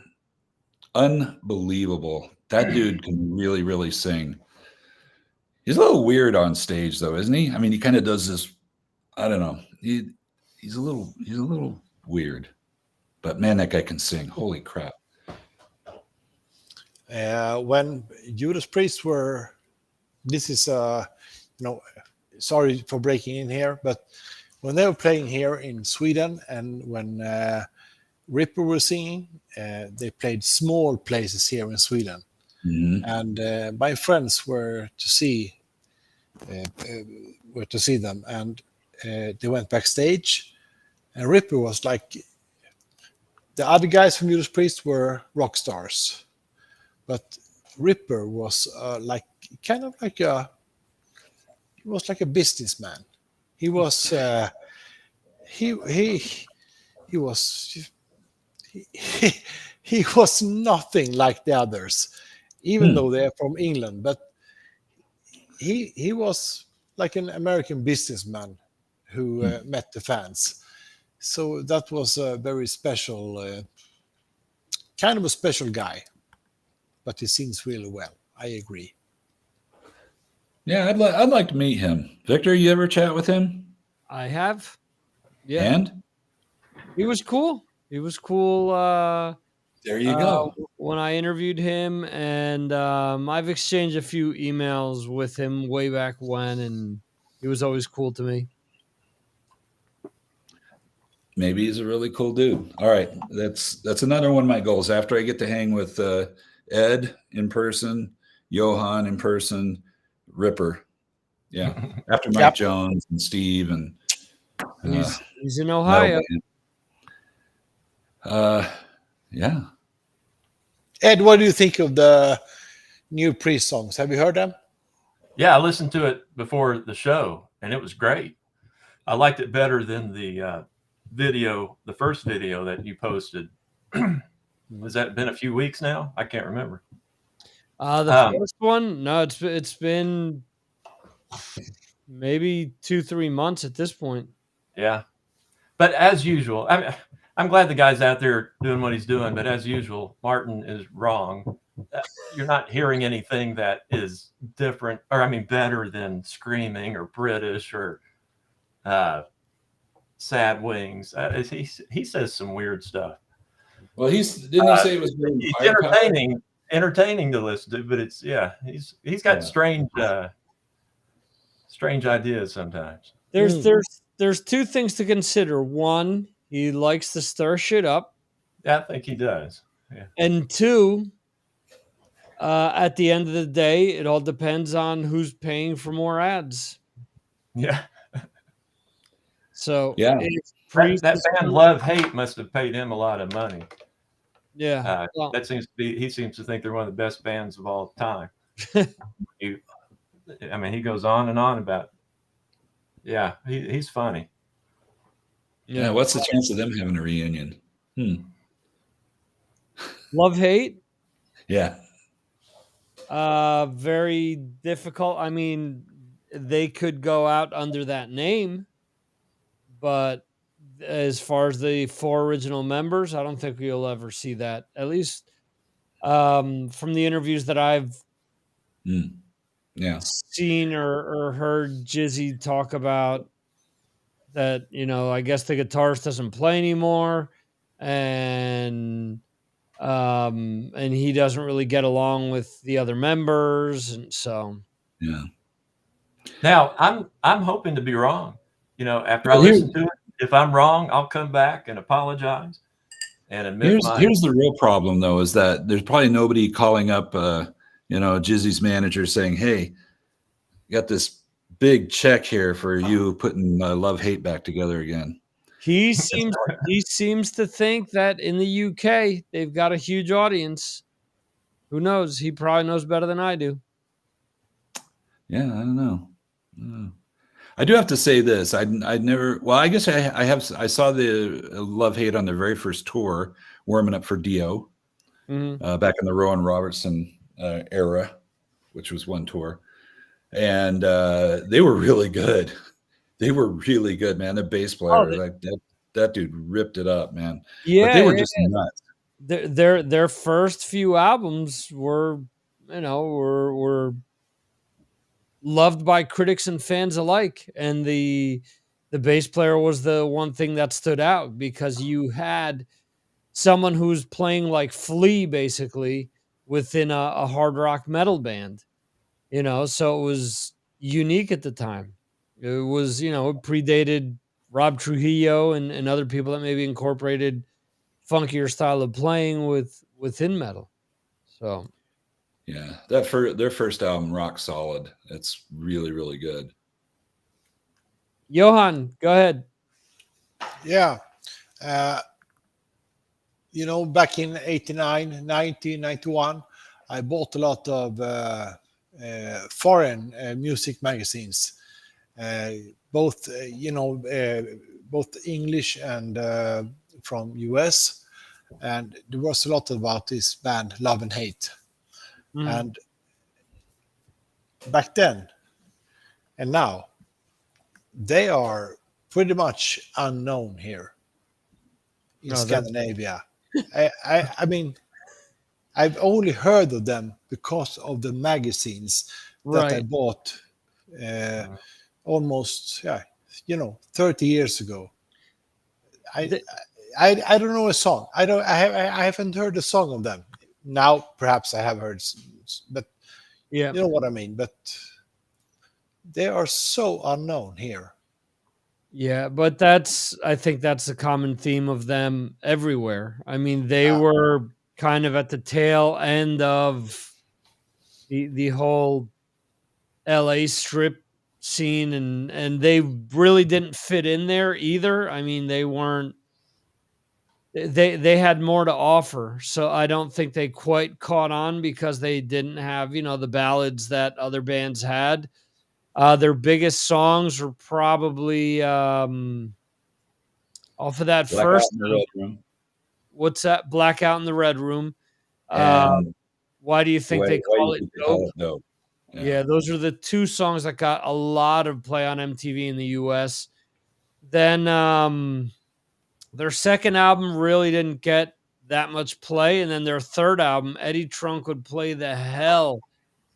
unbelievable. That dude can really, really sing. He's a little weird on stage, though, isn't he? I mean, he kind of does this. I don't know. He's a little weird, but man, that guy can sing. Holy crap! when Judas Priest were, this is sorry for breaking in here, but when they were playing here in Sweden and when Ripper was singing, they played small places here in Sweden. Mm-hmm. And my friends were to see them, and they went backstage, and Ripper was like, the other guys from Judas Priest were rock stars, but Ripper was he was like a businessman. He was he was nothing like the others, even though they're from England. But he was like an American businessman who met the fans. So that was a very special, kind of a special guy. But he sings really well. I agree. Yeah, I'd like to meet him. Victor, you ever chat with him? I have. Yeah. And He was cool. He was cool. There you go. When I interviewed him, and I've exchanged a few emails with him way back when, and he was always cool to me. Maybe he's a really cool dude. All right, that's another one of my goals. After I get to hang with Ed in person, Johan in person, Ripper. Yeah, after Mike Jones and Steve and he's in Ohio. Yeah. Ed, what do you think of the new Priest songs? Have you heard them? Yeah, I listened to it before the show, and it was great. I liked it better than the the first video that you posted. Has that been a few weeks now? I can't remember. The first one, no, it's been maybe 2-3 months at this point. Yeah, but as usual, I'm glad the guy's out there doing what he's doing. But as usual, Martin is wrong. You're not hearing anything that is different, or better than Screaming or British or Sad Wings. He says some weird stuff. Well, didn't he say it was he's entertaining to listen to, but he's got strange ideas sometimes. There's two things to consider. One, he likes to stir shit up. Yeah, I think he does. Yeah. And two, at the end of the day, it all depends on who's paying for more ads. Yeah. So that band Love Hate must have paid him a lot of money. Yeah. That he seems to think they're one of the best bands of all time. He goes on and on about. Yeah, he's funny. Yeah, what's the chance of them having a reunion? Love Hate? Yeah. Very difficult. They could go out under that name, but as far as the 4 original members, I don't think you'll ever see that. At least from the interviews that I've Yeah. seen or heard Jizzy talk about that, I guess the guitarist doesn't play anymore, and and he doesn't really get along with the other members, and so Yeah. Now, I'm hoping to be wrong. After I Well, listen to it, if I'm wrong, I'll come back and apologize and admit my. here's the real problem, though, is that there's probably nobody calling up, Jizzy's manager saying, "Hey, got this big check here for you putting Love Hate back together again." he seems to think that in the UK they've got a huge audience. Who knows? He probably knows better than I do. Yeah, I don't know. I do have to say this. I'd never. Well, I guess I saw the Love Hate on their very first tour, warming up for Dio, back in the Rowan Robertson era, which was one tour, and they were really good. They were really good, man. The bass player, that dude ripped it up, man. But they Yeah, were just nuts. their first few albums were, were loved by critics and fans alike, and the bass player was the one thing that stood out, because you had someone who's playing like Flea basically within a hard rock metal band, so it was unique at the time. It was, it predated Rob Trujillo and other people that maybe incorporated funkier style of playing within metal. So Yeah, their first album, Rock Solid, it's really, really good. Johan, go ahead. Yeah. Back in 89, 90, 91, I bought a lot of foreign music magazines, both, both English and from US. And there was a lot about this band, Love and Hate. And back then and now, they are pretty much unknown here in Scandinavia. I mean, I've only heard of them because of the magazines that I bought almost 30 years ago. I don't know a song. I haven't heard a song of them. Now perhaps I have heard, but you know what I mean. But they are so unknown here. Yeah, but I think that's the common theme of them everywhere. I mean, they were kind of at the tail end of the whole LA strip scene, and they really didn't fit in there either. I mean, they had more to offer, so I don't think they quite caught on, because they didn't have, the ballads that other bands had. Their biggest songs were probably off of that Blackout first. in the Red Room. What's that? Blackout in the Red Room. And Why do you think they call it Dope? Dope? Yeah, those are the two songs that got a lot of play on MTV in the US. Then their second album really didn't get that much play, and then their third album, Eddie Trunk would play the hell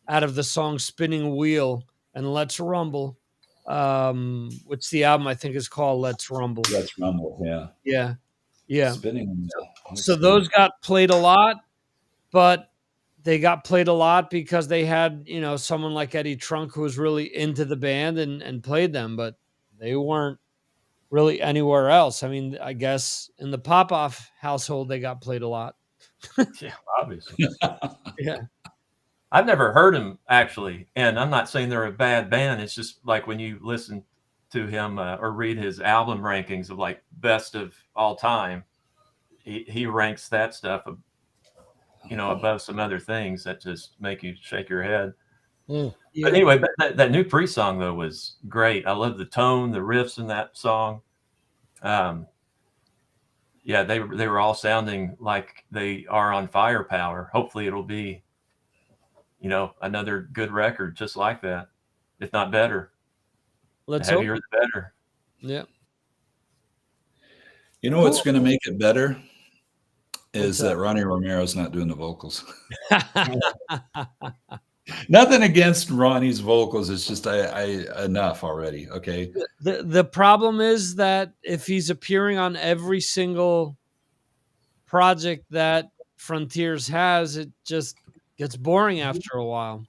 out of the song Spinning Wheel and Let's Rumble, which the album I think is called Let's Rumble. Let's Rumble, Yeah. Spinning Wheel. So those got played a lot, but they got played a lot because they had, someone like Eddie Trunk who was really into the band and played them, but they weren't really anywhere else. I mean, I guess in the Popoff household, they got played a lot. Yeah, obviously. Yeah. I've never heard him, actually, and I'm not saying they're a bad band. It's just like when you listen to him or read his album rankings of like best of all time, he ranks that stuff, above some other things that just make you shake your head. Yeah. But anyway, that new Priest song though was great. I love the tone, the riffs in that song. Yeah, they were all sounding like they are on Firepower. Hopefully, it'll be, another good record just like that, if not better. Let's the heavier, the better. Yeah. You know what's going to make it better is that Ronnie Romero's not doing the vocals. Nothing against Ronnie's vocals. It's just I enough already. Okay. The problem is that if he's appearing on every single project that Frontiers has, it just gets boring after a while.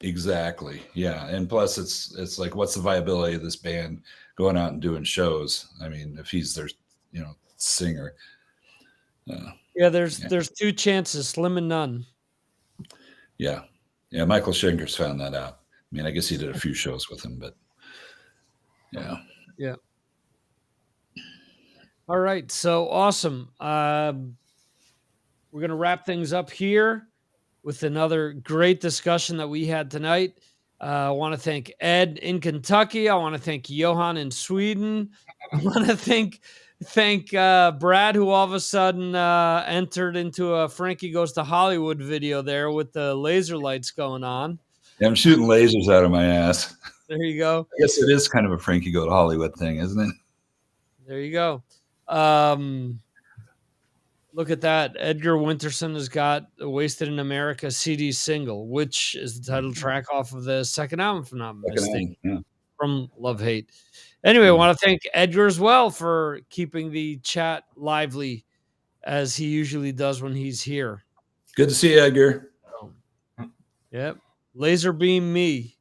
Exactly. Yeah. And plus it's like, what's the viability of this band going out and doing shows? I mean, if he's their, singer. There's two chances, slim and none. Yeah. Yeah. Michael Schenker's found that out. I mean, I guess he did a few shows with him, but yeah. Yeah. All right. So awesome. We're going to wrap things up here with another great discussion that we had tonight. I want to thank Ed in Kentucky. I want to thank Johan in Sweden. I want to thank Brad, who all of a sudden entered into a Frankie Goes to Hollywood video there with the laser lights going on. Yeah, I'm shooting lasers out of my ass. There you go. I guess it is kind of a Frankie Go to Hollywood thing, isn't it? There you go. Look at that. Edgar Winterson has got a Wasted in America CD single, which is the title track off of the second album, if I'm not mistaken, from Love Hate. Anyway, I want to thank Edgar as well for keeping the chat lively as he usually does when he's here. Good to see you, Edgar. Yep. Laser beam me,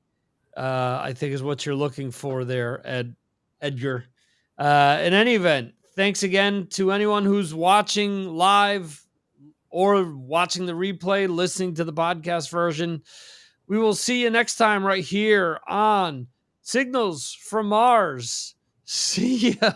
I think is what you're looking for there, Edgar. In any event, thanks again to anyone who's watching live or watching the replay, listening to the podcast version. We will see you next time right here on Signals from Mars. See ya.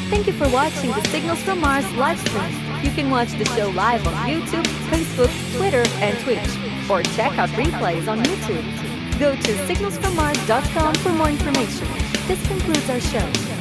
Thank you for watching the Signals from Mars live stream. You can watch the show live on YouTube, Facebook, Twitter, and Twitch, or check out replays on YouTube. Go to signalsfrommars.com for more information. This concludes our show.